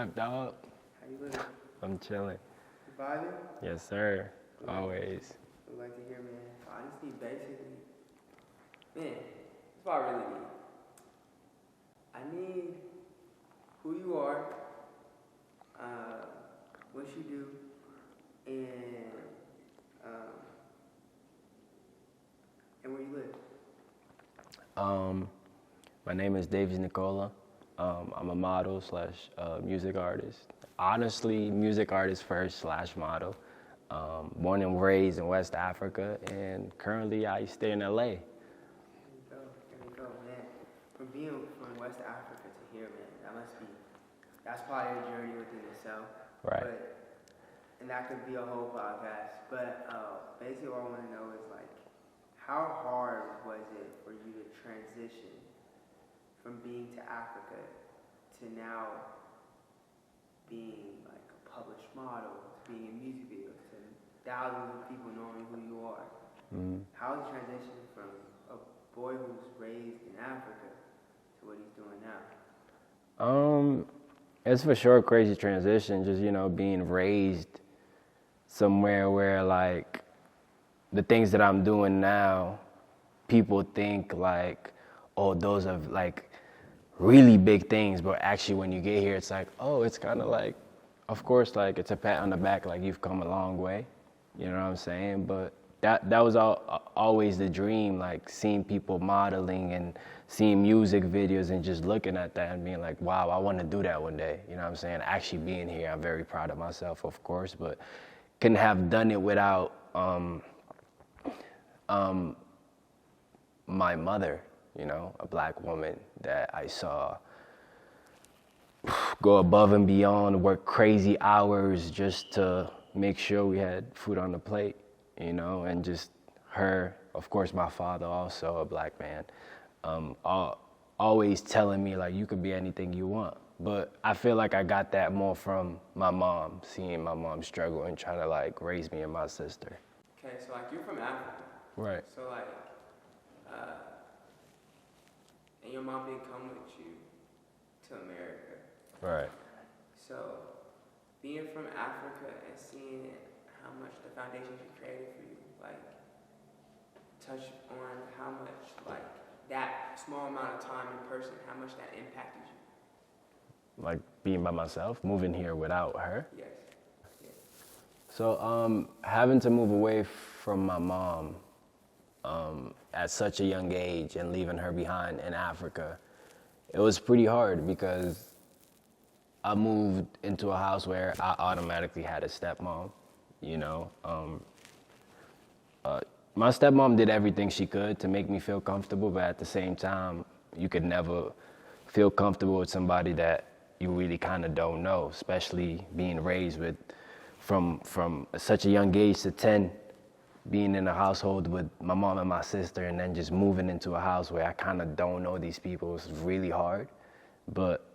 up, dog? How you living? I'm chilling. You vibing? Yes, sir. Always. Would like to hear, man. Honestly, basically, man, that's what I really need. I need who you are, what you do, and where you live. My name is Davies Nicola. I'm a model slash music artist. Honestly, music artist first slash model. Born and raised in West Africa, and currently I stay in LA. There we go, man. From being from West Africa to here, man, that's probably a journey within itself. Right. And that could be a whole podcast. But basically what I want to know is like, how hard was it for you to transition from being to Africa to now being like a published model, to being in music videos, to thousands of people knowing who you are? Mm-hmm. How is the transition from a boy who's raised in Africa to what he's doing now? It's for sure a crazy transition, just, being raised somewhere where, like, the things that I'm doing now, people think, like, oh, those are, like, really big things, but actually when you get here, it's like, oh, it's kind of like, of course, like, it's a pat on the back, like, you've come a long way, you know what I'm saying? But that was always the dream, like, seeing people modeling and seeing music videos and just looking at that and being like, wow, I want to do that one day, you know what I'm saying? Actually being here, I'm very proud of myself, of course, but couldn't have done it without my mother, a black woman that I saw go above and beyond, work crazy hours just to make sure we had food on the plate, and just her, of course, my father also, a black man, always telling me, like, you could be anything you want. But I feel like I got that more from my mom, seeing my mom struggle and trying to, like, raise me and my sister. Okay, so, like, you're from Africa. Right. So, like, and your mom didn't come with you to America. Right. So, being from Africa and seeing how much the foundation she created for you, like, touch on how much, like, that small amount of time in person, how much that impacted you. Like, being by myself, moving here without her? Yes. Yeah. So, having to move away from my mom at such a young age and leaving her behind in Africa, it was pretty hard because I moved into a house where I automatically had a stepmom, my stepmom did everything she could to make me feel comfortable, but at the same time, you could never feel comfortable with somebody that you really kind of don't know, especially being raised with, from such a young age to 10, being in a household with my mom and my sister, and then just moving into a house where I kind of don't know these people was really hard. But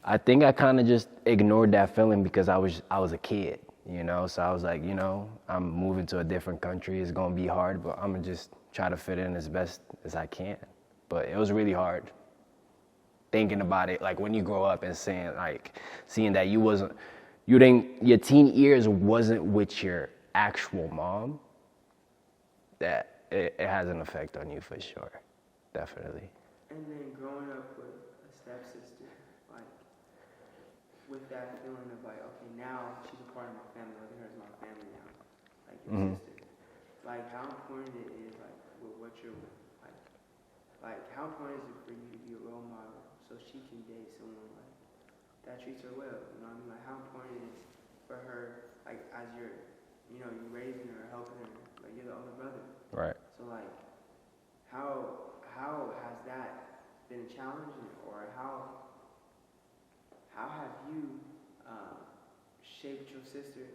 I think I kind of just ignored that feeling because I was a kid, so I was like, I'm moving to a different country, it's gonna be hard, but I'm gonna just try to fit in as best as I can. But it was really hard thinking about it, like when you grow up and seeing that your teen years wasn't with your actual mom, that it has an effect on you for sure, definitely. And then growing up with a stepsister, like, with that feeling of like, okay, now she's a part of my family, look at her as my family now, like your sister. Like, how important it is, like, with what you're with, like how important is it for you to be a role model so she can date someone like that treats her well, you know what I mean? Like, how important it is for her, like, as you're raising her, helping her, like, you're the older brother. Right. So, like, how has that been challenging, or how have you shaped your sister,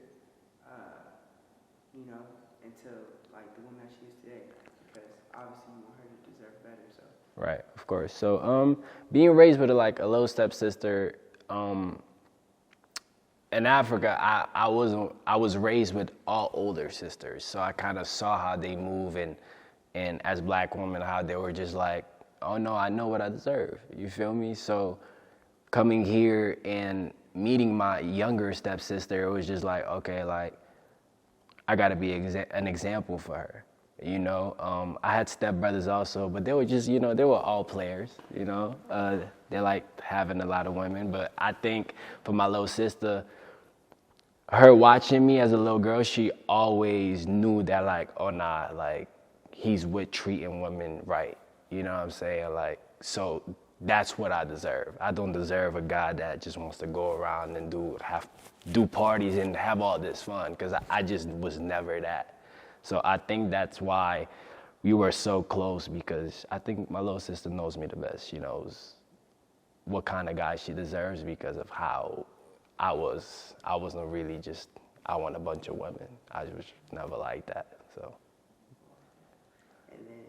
into, like, the woman that she is today? Because obviously you want her to deserve better, so. Right, of course. So, being raised with a little stepsister, in Africa, I was raised with all older sisters, so I kind of saw how they move, and as black women, how they were just like, oh no, I know what I deserve. You feel me? So coming here and meeting my younger stepsister, it was just like, okay, like, I gotta be an example for her, you know? I had stepbrothers also, but they were just, you know, they were all players, you know? They like having a lot of women, but I think for my little sister, her watching me as a little girl, she always knew that like, oh nah, like he's with treating women right. You know what I'm saying? Like, so that's what I deserve. I don't deserve a guy that just wants to go around and do parties and have all this fun, because I just was never that. So I think that's why we were so close, because I think my little sister knows me the best. She knows what kind of guy she deserves because of how I wasn't really just, I want a bunch of women. I was never like that, so. And then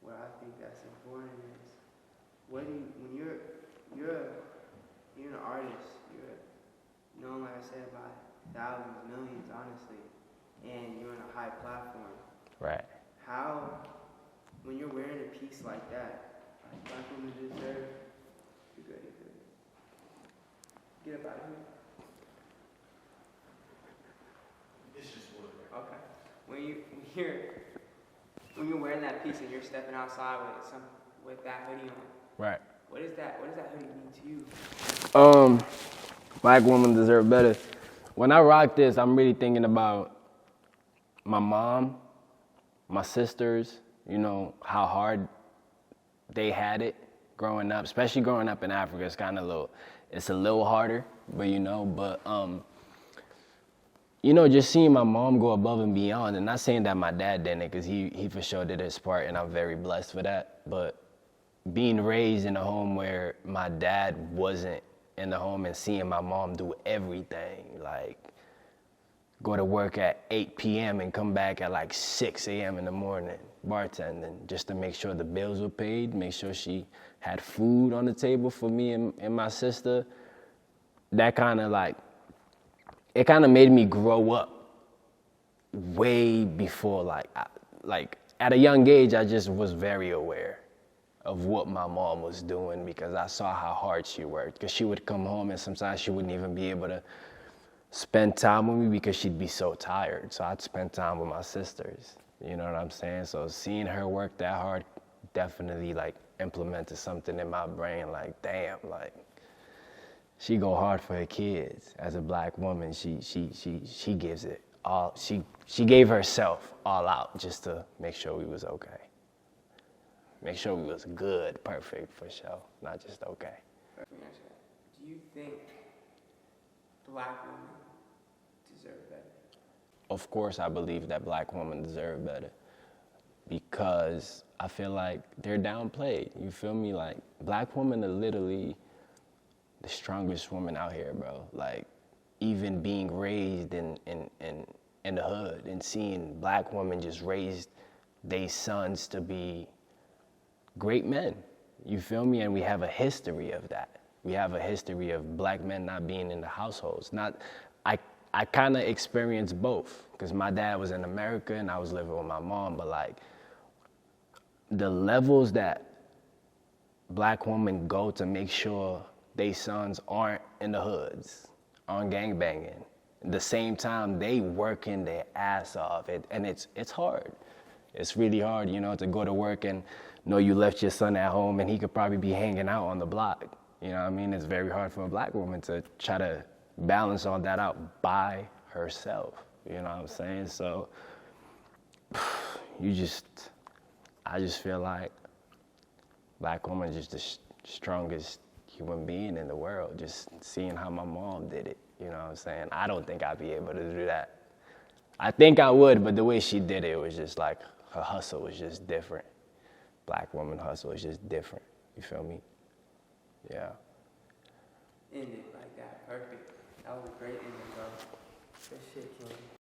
what I think that's important is, when you're an artist, you're known, like I said, by thousands, millions, honestly, and you're on a high platform. Right. When you're wearing a piece like that, like black women deserve, you're good. Get up out of here. It's just wood. Okay. When you're wearing that piece and you're stepping outside with that hoodie on. Right. What does that hoodie mean to you? Black women deserve better. When I rock this, I'm really thinking about my mom, my sisters, you know, how hard they had it growing up, especially growing up in Africa. It's a little harder, but you know, just seeing my mom go above and beyond, and not saying that my dad didn't, because he for sure did his part, and I'm very blessed for that, but being raised in a home where my dad wasn't in the home and seeing my mom do everything, like go to work at 8 p.m. and come back at like 6 a.m. in the morning, bartending, just to make sure the bills were paid, make sure she had food on the table for me and my sister. That kind of it kind of made me grow up way before, like at a young age, I just was very aware of what my mom was doing, because I saw how hard she worked, because she would come home and sometimes she wouldn't even be able to spend time with me because she'd be so tired. So I'd spend time with my sisters, you know what I'm saying? So seeing her work that hard definitely like implemented something in my brain, like, damn, like she go hard for her kids. As a black woman, she gives it all. She gave herself all out just to make sure we was okay. Make sure we was good, perfect for sure, not just okay. Do you think black women deserve better? Of course, I believe that black women deserve better, because I feel like they're downplayed. You feel me? Like, black women are literally the strongest woman out here, bro. Like, even being raised in the hood and seeing black women just raise their sons to be great men. You feel me? And we have a history of that. We have a history of black men not being in the households. I kind of experienced both, because my dad was in America and I was living with my mom, but like the levels that black women go to make sure they sons aren't in the hoods, aren't gangbanging. At the same time, they working their ass off, and it's hard. It's really hard, you know, to go to work and know you left your son at home and he could probably be hanging out on the block. You know what I mean? It's very hard for a black woman to try to balance all that out by herself. You know what I'm saying? So I just feel like black woman is just the strongest human being in the world. Just seeing how my mom did it. You know what I'm saying? I don't think I'd be able to do that. I think I would, but the way she did it was just like, her hustle was just different. Black woman hustle is just different. You feel me? Yeah. Ended like that. Perfect. That was a great ending, bro. Good shit, King.